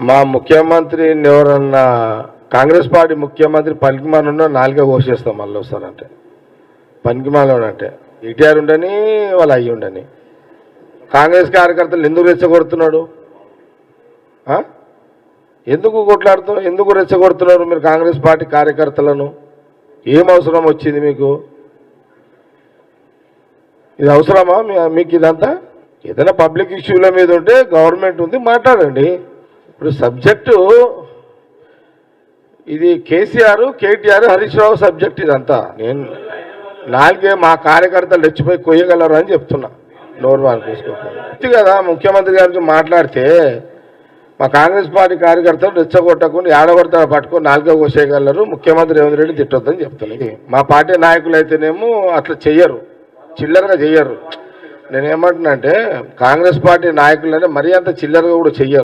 మా ముఖ్యమంత్రిని ఎవరన్నా కాంగ్రెస్ పార్టీ ముఖ్యమంత్రి పనికిమాలిన నాలుగే కోసేస్తాం మళ్ళీ వస్తారంటే పనికిమాలంటే ఈటీఆర్ ఉండని వాళ్ళు అయ్యి ఉండని కాంగ్రెస్ కార్యకర్తలు ఎందుకు రెచ్చగొడుతున్నాడు? ఎందుకు కొట్లాడుతున్నారు? ఎందుకు రెచ్చగొడుతున్నారు మీరు కాంగ్రెస్ పార్టీ కార్యకర్తలను? ఏం అవసరం వచ్చింది మీకు? ఇది అవసరమా మీకు ఇదంతా? ఏదైనా పబ్లిక్ ఇష్యూల మీద ఉంటే గవర్నమెంట్ ఉంది మాట్లాడండి. ఇప్పుడు సబ్జెక్టు ఇది కేసీఆర్, కేటీఆర్, హరీష్ రావు సబ్జెక్ట్ ఇదంతా. నేను నాలుగే మా కార్యకర్తలు రెచ్చిపోయి కొయ్యగలరు అని చెప్తున్నా. నోరు తీసుకోవాలి కదా. ముఖ్యమంత్రి గారికి మాట్లాడితే మా కాంగ్రెస్ పార్టీ కార్యకర్తలు రెచ్చగొట్టకుండా ఏడగొడతా పట్టుకొని నాలుగే కోసేయగలరు, ముఖ్యమంత్రి రేవంత్ రెడ్డి తిట్టొద్దని చెప్తున్నాను. మా పార్టీ నాయకులు అయితేనేమో అట్లా చెయ్యరు, చిల్లరగా చెయ్యరు. నేనేమంటున్నా అంటే కాంగ్రెస్ పార్టీ నాయకులనే మరీ అంత చిల్లరగా కూడా చెయ్యరు.